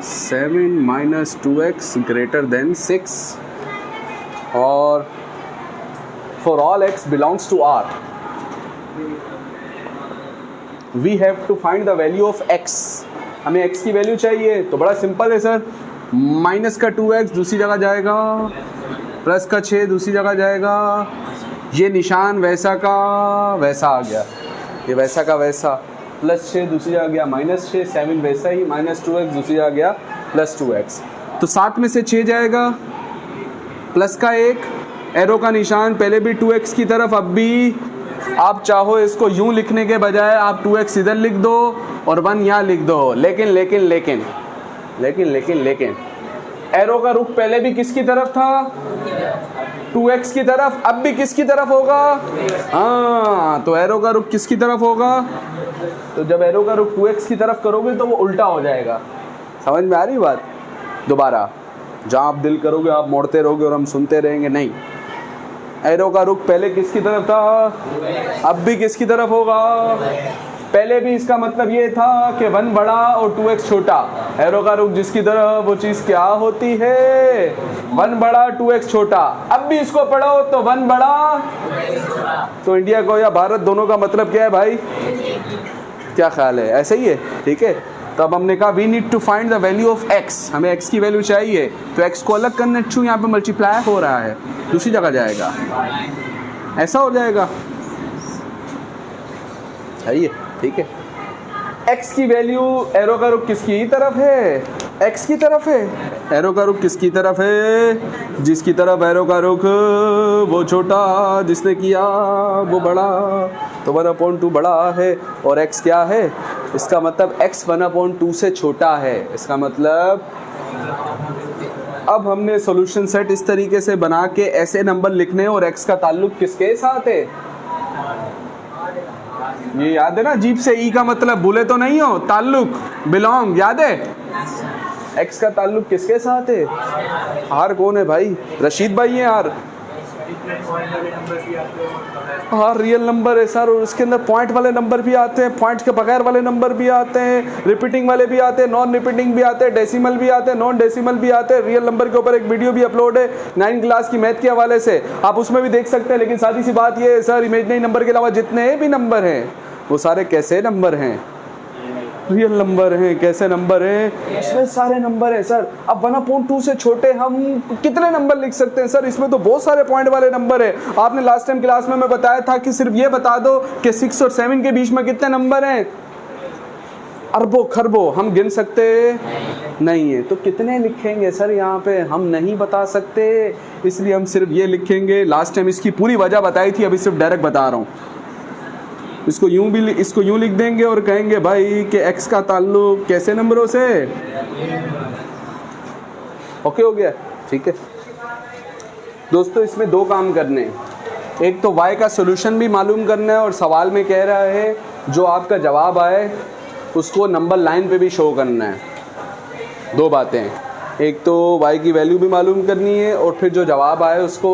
7 minus 2x greater than 6, और for all x belongs to R we have to find the value of x। हमें x की value चाहिए, तो बड़ा simple है सर, माइनस का 2x दूसरी जगह जाएगा, प्लस का 6 दूसरी जगह जाएगा, ये निशान वैसा का वैसा आ गया, ये वैसा का वैसा, प्लस 6 दूसरी जगह गया माइनस 6, 7 वैसा ही, माइनस 2x दूसरी जगह गया प्लस 2x, तो 7 में से 6 जाएगा, प्लस का 1, एरो का निशान पहले भी 2x की तरफ, अब भी आप चाहो इसको यूं लिखने के बजाय आप 2x इधर लिख दो और 1 यहाँ लिख दो, लेकिन लेकिन लेकिन लेकिन लेकिन लेकिन एरो का रुख पहले भी किसकी तरफ था, 2x की तरफ, अब भी किसकी तरफ होगा, हाँ, तो एरो का रुख किसकी तरफ होगा, तो जब एरो का रुख 2x की तरफ करोगे तो वो उल्टा हो जाएगा। समझ में आ रही बात? दोबारा, जहाँ आप दिल करोगे आप मोड़ते रहोगे और हम सुनते रहेंगे, नहीं, एरो का रुख पहले किसकी तरफ था, अब भी किसकी तरफ होगा, पहले भी इसका मतलब ये था कि 1 बड़ा और 2x छोटा, एरो का रुख जिसकी तरफ वो चीज़ क्या होती है, 1 बड़ा 2x छोटा, अब भी इसको पढ़ो तो 1 बड़ा, तो इंडिया को या भारत दोनों का मतलब क्या है भाई, क्या ख्याल है, ऐसे ही है, ठीक है। तो अब हमने कहा we need to find the value of x, हमें x की वैल्यू चाहिए, तो x को अलग करने छू, यहाँ पे मल्टीप्लाई हो रहा है, दूसरी जगह जाएगा, ऐसा हो जाएगा, सही है, ठीक है। x की वैल्यू, एरो का रुख किसकी तरफ है, x की तरफ है, एरो का रुख किसकी तरफ है, जिसकी तरफ एरो का रुख वो छोटा, जिसने किया वो बड़ा, तो 1/2 बड़ा है, और x क्या है, इसका मतलब x 1/2 से छोटा है, इसका मतलब अब हमने सॉल्यूशन सेट इस तरीके से बना के ऐसे नंबर लिखने, और x का ताल्लुक किसके साथ है, ये याद है ना, जीप से ई का मतलब भूले तो नहीं हो, ताल्लुक, बिलोंग, याद है, x का ताल्लुक किसके साथ है, आर कौन है भाई, रशीद भाई हैं आर, हाँ रियल नंबर है सर, और उसके अंदर पॉइंट वाले नंबर भी आते हैं, पॉइंट के बगैर वाले नंबर भी आते हैं, रिपीटिंग वाले भी आते हैं, नॉन रिपीटिंग भी आते हैं, डेसिमल भी आते हैं, नॉन डेसिमल भी आते हैं। रियल नंबर के ऊपर एक वीडियो भी अपलोड है 9th क्लास की मैथ के हवाले से, आप उसमें भी देख सकते हैं। लेकिन सादी सी बात ये है सर, इमेजिनरी नंबर के अलावा जितने भी नंबर हैं वो सारे कैसे नंबर हैं, रियल नंबर हैं, कैसे नंबर हैं, इसमें सारे नंबर हैं सर। अब 1/2 से छोटे हम कितने नंबर लिख सकते हैं सर, इसमें तो बहुत सारे पॉइंट वाले नंबर है। आपने लास्ट टाइम क्लास में मैं बताया था कि सिर्फ ये बता दो कि 6 और 7 के बीच में कितने नंबर हैं, अरबों खरबों, हम गिन सकते नहीं है, तो कितने लिखेंगे सर, यहाँ पे हम नहीं बता सकते, इसलिए हम सिर्फ ये लिखेंगे। लास्ट टाइम इसकी पूरी वजह बताई थी, अभी सिर्फ डायरेक्ट बता रहा हूँ। इसको यूं लिख देंगे और कहेंगे भाई कि x का ताल्लुक कैसे नंबरों से, ओके हो गया, ठीक है दोस्तों। इसमें 2 काम करने हैं, एक तो y का सॉल्यूशन भी मालूम करना है, और सवाल में कह रहा है जो आपका जवाब आए उसको नंबर लाइन पे भी शो करना है। 2 बातें हैं, एक तो y की वैल्यू भी मालूम करनी है, और फिर जो जवाब आए उसको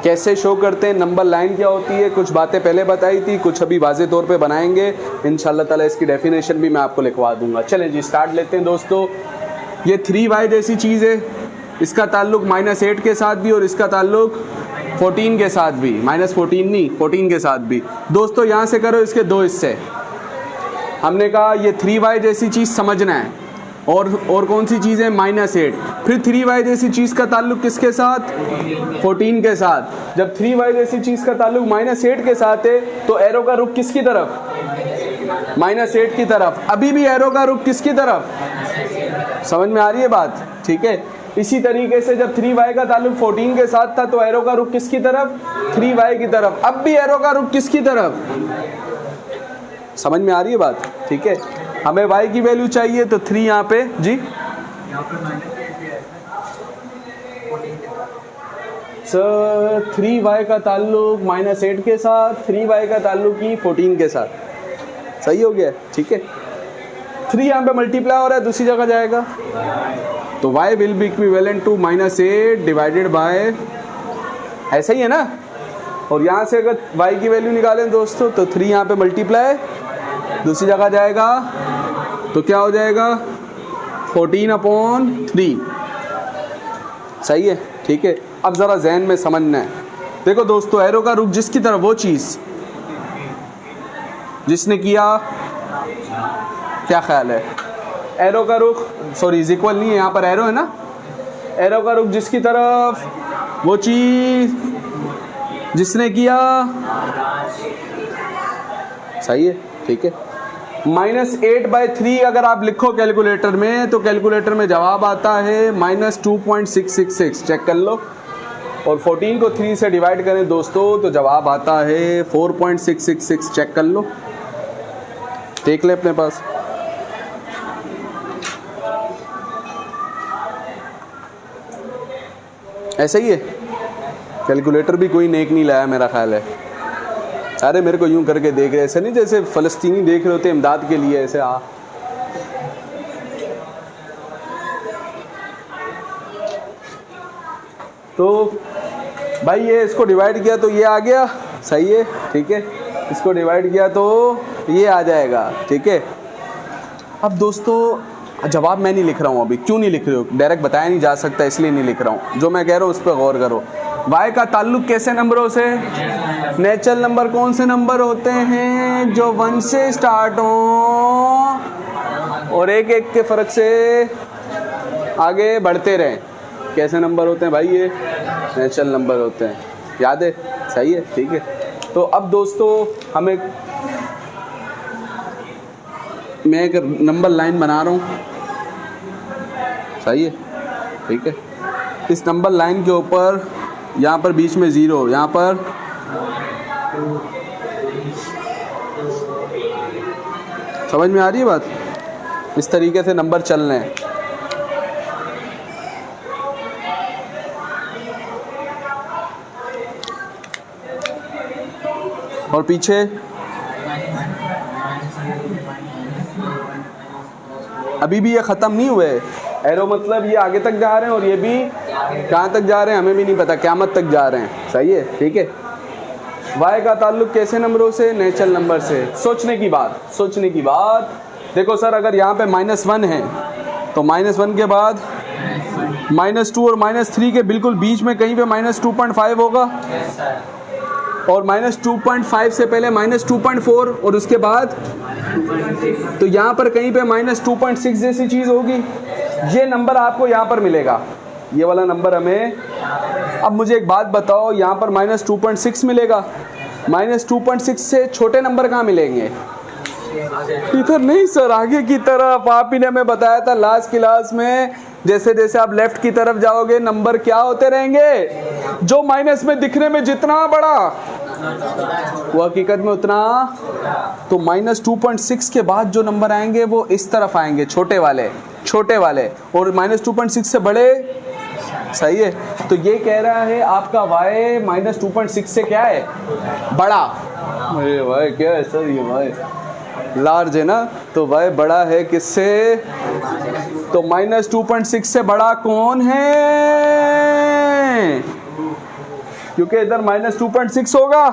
कैसे शो करते हैं, नंबर लाइन क्या होती है, कुछ बातें पहले बताई थी, कुछ अभी वाज़े तौर पे बनाएंगे इंशाल्लाह ताला। इसकी डेफिनेशन भी मैं आपको लिखवा दूंगा। चलें जी स्टार्ट लेते हैं दोस्तों। ये 3y जैसी चीज़ है, इसका ताल्लुक -8 के साथ भी और इसका ताल्लुक 14 के साथ भी, -14 नहीं 14 के साथ भी। दोस्तों यहाँ से करो इसके 2 हिस्से। हमने कहा ये 3y जैसी चीज़ समझना है, और कौन सी चीज़ है, -8। फिर 3y जैसी चीज़ का ताल्लुक किसके साथ, 14 के साथ। जब 3y जैसी चीज़ का ताल्लुक -8 के साथ है तो एरो का रुख किसकी तरफ, -8 की तरफ। अभी भी एरो का रुख किसकी तरफ, समझ में आ रही है बात, ठीक है। इसी तरीके से जब 3y का ताल्लुक 14 के साथ था तो एरो का रुख किसकी तरफ, 3y की तरफ। अब भी एरो का रुख किसकी तरफ, समझ में आ रही है बात, ठीक है। हमें y की वैल्यू चाहिए तो 3 यहाँ पे जी, सर 3y का ताल्लुक -8 के साथ, 3y का ताल्लुक ही 14 के साथ, सही हो गया, ठीक है। 3 यहाँ पे मल्टीप्लाई हो रहा है, दूसरी जगह जाएगा, तो y will be equivalent to -8 divided by, ऐसा ही है ना। और यहाँ से अगर y की वैल्यू निकालें दोस्तों तो 3 यहाँ पे मल्टीप्लाई, दूसरी जगह जाएगा तो क्या हो जाएगा 14/3। सही है, ठीक है। अब ज़रा जहन में समझना है। देखो दोस्तों, एरो का रुख जिसकी तरफ, वो चीज़ जिसने किया, क्या ख्याल है? एरो का रुख, सॉरी इज इक्वल नहीं है, यहाँ पर एरो है ना, एरो का रुख जिसकी तरफ, वो चीज़ जिसने किया। सही है, ठीक है। -8/3 अगर आप लिखो कैलकुलेटर में, तो कैलकुलेटर में जवाब आता है -2.666। चेक कर लो। और 14 को 3 से डिवाइड करें दोस्तों, तो जवाब आता है 4.666। चेक कर लो, देख ले अपने पास। ऐसा ही है, कैलकुलेटर भी कोई नेक नहीं लाया मेरा ख्याल है। अरे मेरे को यूं करके देख रहे, ऐसे नहीं जैसे फ़लस्तीनी देख रहे होते इमदाद के लिए, ऐसे आ। तो भाई ये इसको डिवाइड किया तो ये आ गया। सही है, ठीक है। इसको डिवाइड किया तो ये आ जाएगा, ठीक है। अब दोस्तों जवाब मैं नहीं लिख रहा हूँ अभी। क्यों नहीं लिख रहे हो? डायरेक्ट बताया नहीं जा सकता, इसलिए नहीं लिख रहा हूँ। जो मैं कह रहा हूँ उस पर गौर करो। वाई का ताल्लुक कैसे नंबरों से? नेचुरल नंबर कौन से नंबर होते हैं? जो 1 से स्टार्ट हो और एक एक के फ़र्क से आगे बढ़ते रहें। कैसे नंबर होते हैं भाई? ये नेचुरल नंबर होते हैं, याद है? सही है, ठीक है। तो अब दोस्तों हमें, मैं एक नंबर लाइन बना रहा हूँ। सही है, ठीक है। इस नंबर लाइन के ऊपर यहाँ पर बीच में 0, यहाँ पर समझ में आ रही है बात? इस तरीके से नंबर चल रहे हैं। और पीछे अभी भी ये ख़त्म नहीं हुए। एरो मतलब ये आगे तक जा रहे हैं और ये भी कहाँ तक जा रहे हैं हमें भी नहीं पता, क़यामत तक जा रहे हैं। सही है, ठीक है। वाई का ताल्लुक कैसे नंबरों से? नेचुरल नंबर से। सोचने की बात, सोचने की बात। देखो सर, अगर यहाँ पे -1 है तो -1 के बाद -2 और -3 के बिल्कुल बीच में कहीं पे -2.5 होगा, और -2.5 से पहले -2.4 और उसके बाद तो यहाँ पर कहीं पे -2.6 जैसी चीज़ होगी। ये नंबर आपको यहाँ पर मिलेगा, ये वाला नंबर हमें। अब मुझे एक बात बताओ, यहाँ पर -2.6 मिलेगा, -2.6 से छोटे नंबर कहाँ मिलेंगे? इधर नहीं सर, आगे की तरफ। आप ही ने हमें बताया था लास्ट क्लास में, जैसे जैसे आप लेफ्ट की तरफ जाओगे नंबर क्या होते रहेंगे? जो माइनस में दिखने में जितना बड़ा, वो हकीकत में उतना। तो -2.6 के बाद जो नंबर आएंगे वो इस तरफ आएंगे, छोटे वाले, छोटे वाले। और -2.6 से बड़े। सही है। तो ये कह रहा है आपका y -2.6 से क्या है? बड़ा। अरे भाई क्या है सर ये? भाई लार्ज है ना, तो y बड़ा है किससे? तो -2.6 से बड़ा कौन है? क्योंकि इधर -2.6 होगा,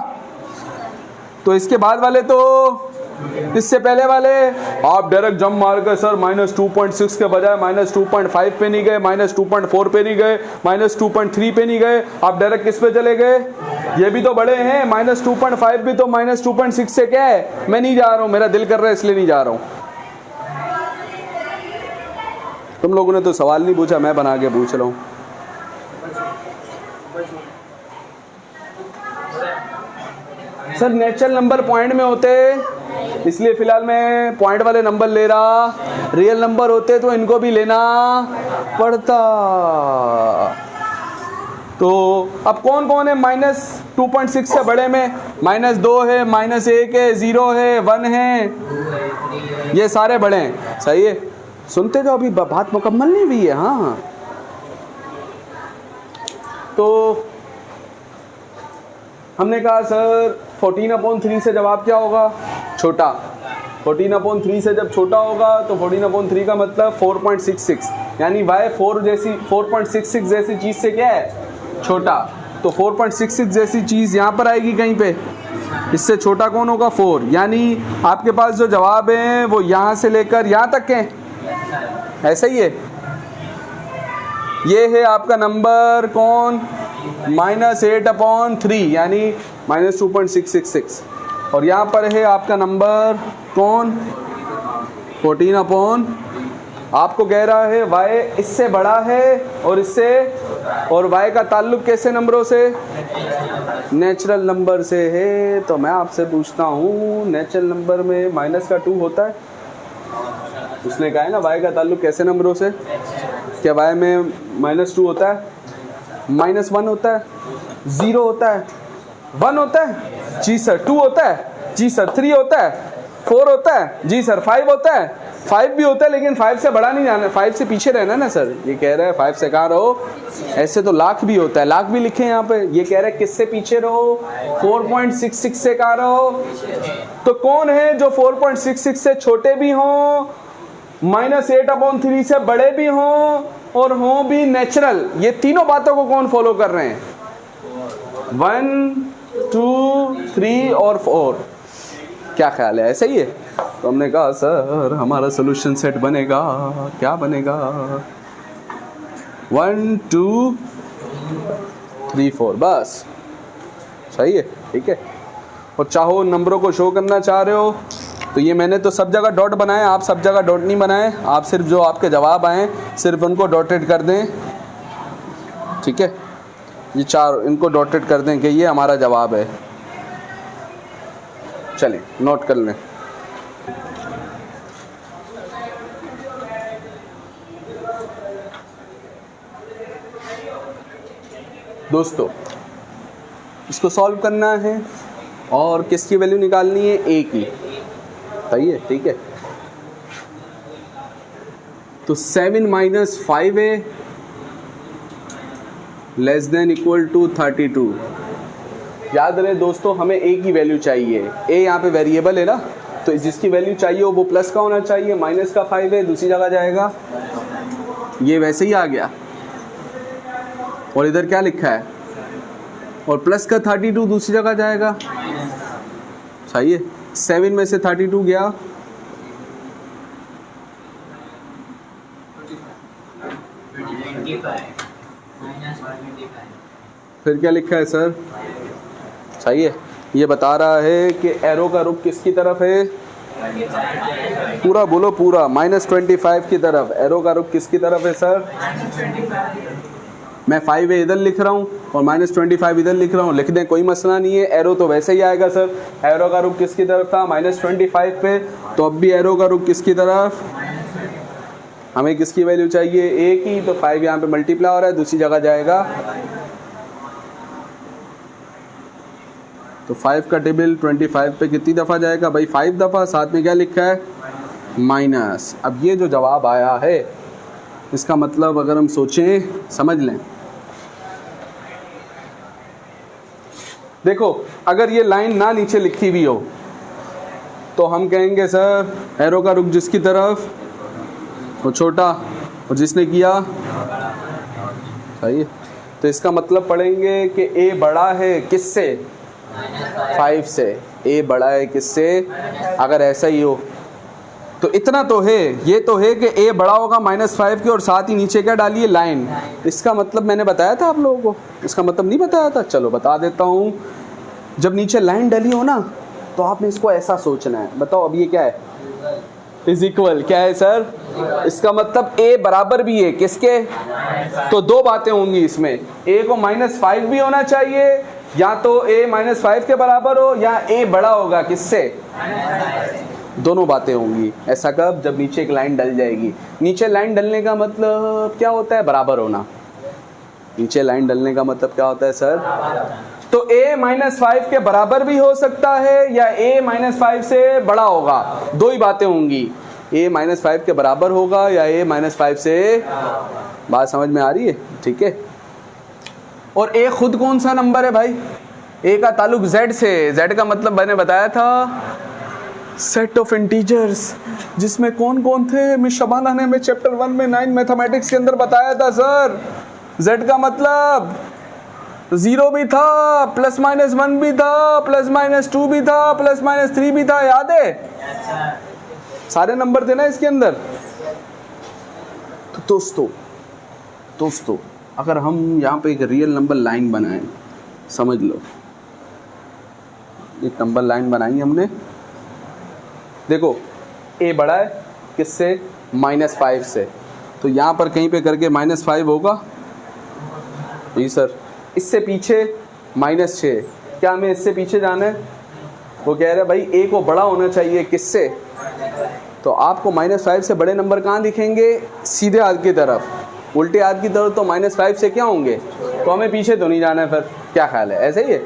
तो इसके बाद वाले तो इससे पहले वाले। आप डायरेक्ट जंप मार कर सर -2.6 के बजाय -2.5 पे नहीं गए, -2.4 पे नहीं गए, -2.3 पे नहीं गए, आप डायरेक्ट किस पे चले गए? ये भी तो बड़े हैं, -2.5 भी तो -2.6 से क्या है? मैं नहीं जा रहा हूँ, मेरा दिल कर रहा है इसलिए नहीं जा रहा हूँ। तुम लोगों ने तो सवाल नहीं पूछा, मैं बना के पूछ रहा हूँ। सर नेचुरल नंबर पॉइंट में होते, इसलिए फिलहाल मैं पॉइंट वाले नंबर ले रहा। रियल नंबर होते तो इनको भी लेना पड़ता। तो अब कौन कौन है -2.6 से बड़े में? -2 है, -1 है, 0 है, 1 है, ये सारे बड़े हैं। सही है। सुनते तो अभी बात मुकम्मल नहीं हुई है। हाँ, तो हमने कहा सर 14/3 से जवाब क्या होगा? छोटा। 14/3 से जब छोटा होगा तो 14/3 का मतलब 4.66, यानी y 4.66 जैसी चीज़ से क्या है? छोटा। तो 4.66 जैसी चीज़ यहाँ पर आएगी कहीं पे, इससे छोटा कौन होगा? 4। यानी आपके पास जो जवाब है वो यहाँ से लेकर यहाँ तक है, ऐसा ही है। ये है आपका नंबर कौन, -8/3 यानी -2.666, और यहाँ पर है आपका नंबर कौन 14/, आपको कह रहा है y इससे बड़ा है और इससे, और y का ताल्लुक कैसे नंबरों से, नेचुरल नंबर से है। तो मैं आपसे पूछता हूँ नेचुरल नंबर में -2 होता है? उसने कहा है ना y का ताल्लुक कैसे नंबरों से, क्या y में -2 होता है, -1 होता है, 0 होता है, 1 होता है, जी सर 2 होता है, जी सर 3 होता है, 4 होता है, जी सर 5 होता है, 5 भी होता है, लेकिन 5 से बड़ा नहीं जाना, 5 से पीछे रहना ना सर। ये कह रहा है 5 से कहाँ रहो, ऐसे तो लाख भी होता है, लाख भी लिखे यहाँ पे। ये कह रहा है किससे पीछे रहो, 4.66 से कहाँ रहो। तो कौन है जो 4.66 से छोटे भी हों, -8/3 से बड़े भी हों, और हों भी नेचुरल? ये तीनों बातों को कौन फॉलो कर रहे हैं, 1, 2, 3 और 4। क्या ख्याल है, ऐसा ही है? तो हमने कहा सर हमारा सोल्यूशन सेट बनेगा, क्या बनेगा, 1, 2, 3, 4, बस सही है, ठीक है। और चाहो नंबरों को शो करना चाह रहे हो तो ये मैंने तो सब जगह डॉट बनाए, आप सब जगह डॉट नहीं बनाए, आप सिर्फ जो आपके जवाब आए सिर्फ उनको डॉटेड कर दें, ठीक है। ये 4 इनको डॉटेड कर दें कि ये हमारा जवाब है। चलें नोट कर लें। दोस्तों इसको सॉल्व करना है और किसकी वैल्यू निकालनी है, a की, सही है, ठीक है। तो 7 - 5a < 32। याद रहे दोस्तों हमें a की वैल्यू चाहिए, a यहाँ पे वेरिएबल है ना, तो जिसकी वैल्यू चाहिए वो प्लस का होना चाहिए, माइनस का 5 है दूसरी जगह जाएगा, ये वैसे ही आ गया। और इधर क्या लिखा है, और प्लस का 32 दूसरी जगह जाएगा, सही है। 7 में से 32 गया, फिर क्या लिखा है सर, सही है। ये बता रहा है कि एरो का रुख किसकी तरफ है, पूरा बोलो पूरा, -25 की तरफ। एरो का रुख किसकी तरफ है सर, मैं 5 इधर लिख रहा हूँ और -25 इधर लिख रहा हूँ, लिख दें कोई मसला नहीं है, एरो तो वैसे ही आएगा सर। एरो का रुख किसकी तरफ था, -25 पे, तो अब भी एरो का रुख किसकी तरफ, हमें किसकी वैल्यू चाहिए, a की, तो 5 यहाँ पे मल्टीप्लाई हो रहा है दूसरी जगह जाएगा, तो 5 का टेबल 25 पे कितनी दफ़ा जाएगा भाई, 5 दफ़ा, साथ में क्या लिखा है माइनस। अब ये जो जवाब आया है इसका मतलब अगर हम सोचें, समझ लें, देखो अगर ये लाइन ना नीचे लिखी हुई हो तो हम कहेंगे सर एरो का रुख जिसकी तरफ वो छोटा, और जिसने किया सही है, तो इसका मतलब पढ़ेंगे कि a बड़ा है किससे, 5 से, a बड़ा है किससे, अगर ऐसा ही हो तो इतना तो है, ये तो है कि a बड़ा होगा -5 के, और साथ ही नीचे क्या डालिए लाइन। इसका मतलब मैंने बताया था आप लोगों को, इसका मतलब नहीं बताया था, चलो बता देता हूँ। जब नीचे लाइन डली हो ना तो आपने इसको ऐसा सोचना है, बताओ अब ये क्या है, इज इक्वल, क्या है सर, इसका मतलब a बराबर भी है किसके, तो दो बातें होंगी इसमें, a को -5 भी होना चाहिए, या तो a -5 के बराबर हो, या a बड़ा होगा किससे, दोनों बातें होंगी। ऐसा कब, जब नीचे एक लाइन डल जाएगी। नीचे लाइन डलने का मतलब क्या होता है, बराबर होना। नीचे लाइन डलने का मतलब क्या होता है सर, तो a -5 के बराबर भी हो सकता है या a -5 से बड़ा होगा, दो ही बातें होंगी, a -5 के बराबर होगा या a -5 से, बात समझ में आ रही है, ठीक है। और a खुद कौन सा नंबर है भाई, a का ताल्लुक z से, z का मतलब मैंने बताया था सेट ऑफ इंटीजर्स, जिसमें कौन कौन थे, मिस शबाना ने हमें चैप्टर 1 में 9 मैथमेटिक्स के अंदर बताया था सर। z का मतलब 0 भी था, +-1 भी था, +-2 भी था, +-3 भी था, याद है, सारे नंबर थे ना इसके अंदर। दोस्तों दोस्तों अगर हम यहाँ पे एक रियल नंबर लाइन बनाएं, समझ लो एक नंबर लाइन बनाई हमने, देखो ए बड़ा है किससे, -5 से, तो यहाँ पर कहीं पे करके -5 होगा जी सर। इससे पीछे -6, क्या हमें इससे पीछे जाना है? वो कह रहे हैं भाई ए को बड़ा होना चाहिए किससे, तो आपको -5 से बड़े नंबर कहाँ दिखेंगे? सीधे हाथ की तरफ। उल्टे हाथ की तरफ तो -5 से क्या होंगे, तो हमें पीछे तो नहीं जाना है, फिर क्या ख्याल है, ऐसे ही है?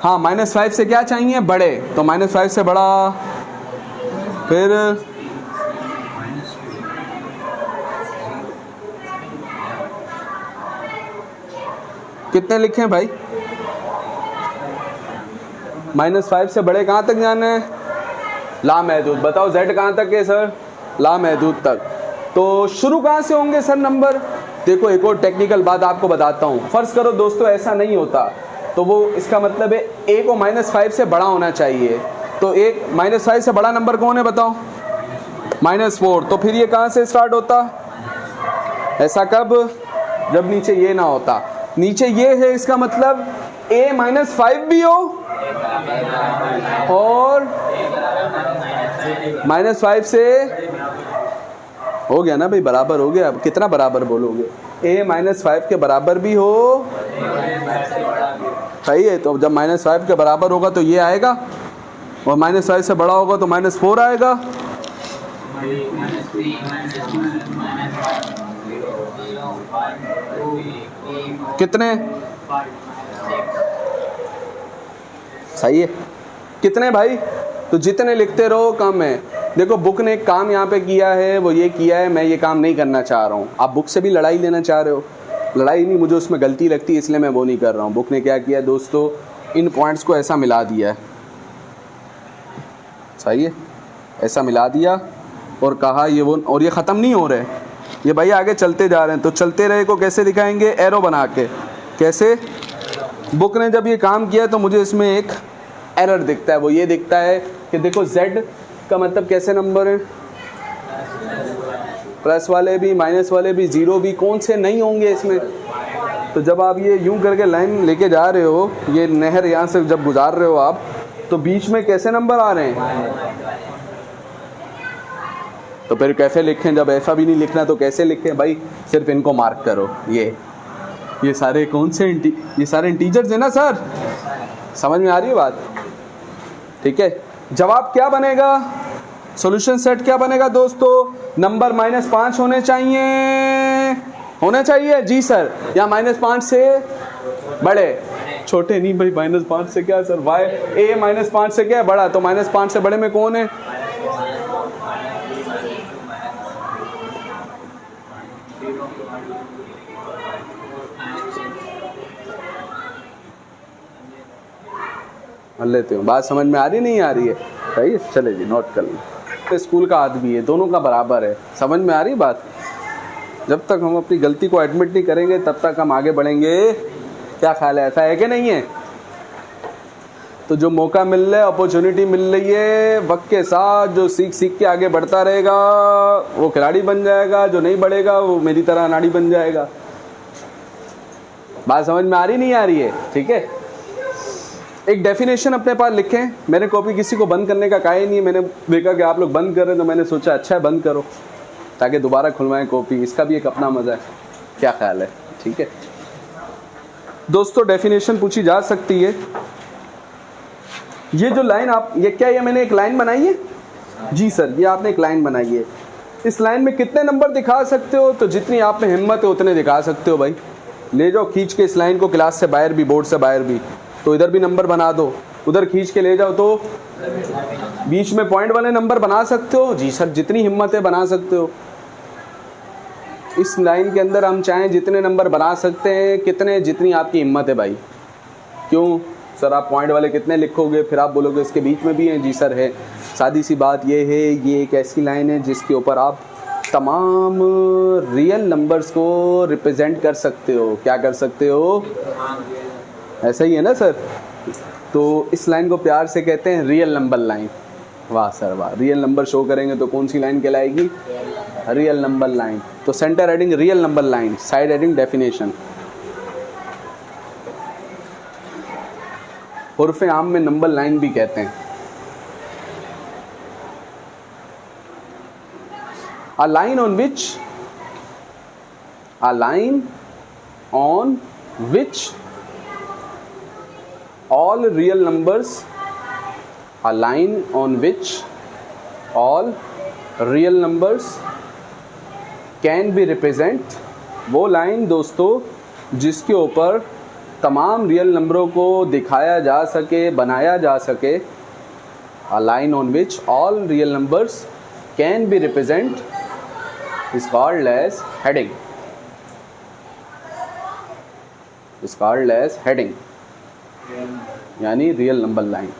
हाँ, -5 से क्या चाहिए? बड़े, तो -5 से बड़ा, फिर कितने लिखे हैं भाई? -5 से बड़े कहाँ तक जाना है? लामहदूद। बताओ z कहाँ तक है सर? लामहदूद तक। तो शुरू कहाँ से होंगे सर नंबर? देखो एक और टेक्निकल बात आपको बताता हूँ। फर्ज करो दोस्तों ऐसा नहीं होता, तो वो इसका मतलब है a को -5 से बड़ा होना चाहिए, तो एक -5 से बड़ा नंबर कौन है बताओ? -4। तो फिर ये कहाँ से स्टार्ट होता? ऐसा कब? जब नीचे ये ना होता। नीचे ये है, इसका मतलब a -5 भी हो और -5 से हो गया ना भाई, बराबर हो गया। अब कितना बराबर बोलोगे? a -5 के बराबर भी हो, सही है। तो जब -5 के बराबर होगा तो ये आएगा, और -5 से बड़ा होगा तो -4 आएगा। कितने? सही है। कितने भाई? तो जितने लिखते रहो कम है। देखो बुक ने एक काम यहाँ पे किया है, वो ये किया है, मैं ये काम नहीं करना चाह रहा हूँ। आप बुक से भी लड़ाई लेना चाह रहे हो, लड़ाई नहीं, मुझे उसमें गलती लगती है इसलिए मैं वो नहीं कर रहा हूँ। बुक ने क्या किया दोस्तों, इन पॉइंट्स को ऐसा मिला दिया है, सही है, ऐसा मिला दिया और कहा ये वो, और ये ख़त्म नहीं हो रहे, ये भाई आगे चलते जा रहे हैं। तो चलते रहे को कैसे दिखाएंगे? एरो बना के। कैसे? बुक ने जब ये काम किया तो मुझे इसमें एक एरर दिखता है, वो ये दिखता है कि देखो z का मतलब कैसे नंबर है? प्लस वाले भी, माइनस वाले भी, जीरो भी, कौन से नहीं होंगे इसमें? तो जब आप ये यूं करके लाइन लेके जा रहे हो, ये नहर यहाँ से जब गुजार रहे हो आप, तो बीच में कैसे नंबर आ रहे हैं? तो फिर कैसे लिखें? जब ऐसा भी नहीं लिखना तो कैसे लिखें भाई? सिर्फ इनको मार्क करो, ये सारे कौन से ये सारे इंटीजर्स है ना सर, समझ में आ रही है बात? ठीक है, जवाब क्या बनेगा? सॉल्यूशन सेट क्या बनेगा दोस्तों? नंबर -5 होने चाहिए जी सर, या -5 से बड़े? छोटे नहीं भाई, -5 से क्या सर? वाई a -5 से क्या है? बड़ा। तो -5 से बड़े में कौन है? लेते हो, बात समझ में आ रही नहीं आ रही है? सही है, चले जी नोट कर लो। स्कूल का आदमी है, दोनों का बराबर है, समझ में आ रही बात? जब तक हम अपनी गलती को एडमिट नहीं करेंगे तब तक हम आगे बढ़ेंगे। क्या ख्याल है, ऐसा है कि नहीं है? तो जो मौका मिल रहा है, अपॉर्चुनिटी मिल रही है, वक्त के साथ जो सीख के आगे बढ़ता रहेगा वो खिलाड़ी बन जाएगा, जो नहीं बढ़ेगा वो मेरी तरह अनाड़ी बन जाएगा। बात समझ में आ रही नहीं आ रही है? ठीक है, एक डेफिनेशन अपने पास लिखें। मैंने कॉपी किसी को बंद करने का कहा ही नहीं, मैंने देखा कि आप लोग बंद कर रहे हैं तो मैंने सोचा अच्छा है बंद करो, ताकि दोबारा खुलवाएं कॉपी, इसका भी एक अपना मज़ा है। क्या ख्याल है? ठीक है दोस्तों, डेफिनेशन पूछी जा सकती है। ये जो लाइन आप, ये क्या, ये मैंने एक लाइन बनाई है जी सर, ये आपने एक लाइन बनाई है। इस लाइन में कितने नंबर दिखा सकते हो? तो जितनी आप में हिम्मत है उतने दिखा सकते हो भाई। ले जाओ खींच के इस लाइन को क्लास से बाहर भी, बोर्ड से बाहर भी, तो इधर भी नंबर बना दो, उधर खींच के ले जाओ तो बीच में पॉइंट वाले नंबर बना सकते हो जी सर, जितनी हिम्मत है बना सकते हो। इस लाइन के अंदर हम चाहें जितने नंबर बना सकते हैं, कितने, जितनी आपकी हिम्मत है भाई। क्यों सर आप पॉइंट वाले कितने लिखोगे? फिर आप बोलोगे इसके बीच में भी हैं जी सर है। सादी सी बात ये है, ये एक ऐसी लाइन है जिसके ऊपर आप तमाम रियल नंबर्स को रिप्रेजेंट कर सकते हो। क्या कर सकते हो? ऐसा ही है ना सर? तो इस लाइन को प्यार से कहते हैं रियल नंबर लाइन। वाह सर वाह, रियल नंबर शो करेंगे तो कौन सी लाइन कहलाएगी? Real number line. तो centre heading real number line, side heading definition. उर्फ आम में नंबर लाइन भी कहते हैं। A line on which all real numbers, a line on which all real numbers can be represent, वो line दोस्तों जिसके ऊपर तमाम रियल नंबरों को दिखाया जा सके, बनाया जा सके। A line on which all real numbers can be represent is called as heading, is called as heading, यानी रियल नंबर लाइन।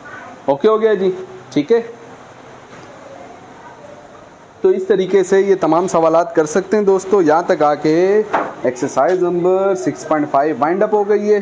ओके हो गया जी, ठीक है। तो इस तरीके से ये तमाम सवालात कर सकते हैं दोस्तों। यहाँ तक आके एक्सरसाइज नंबर 6.5 वाइंड अप हो गई है।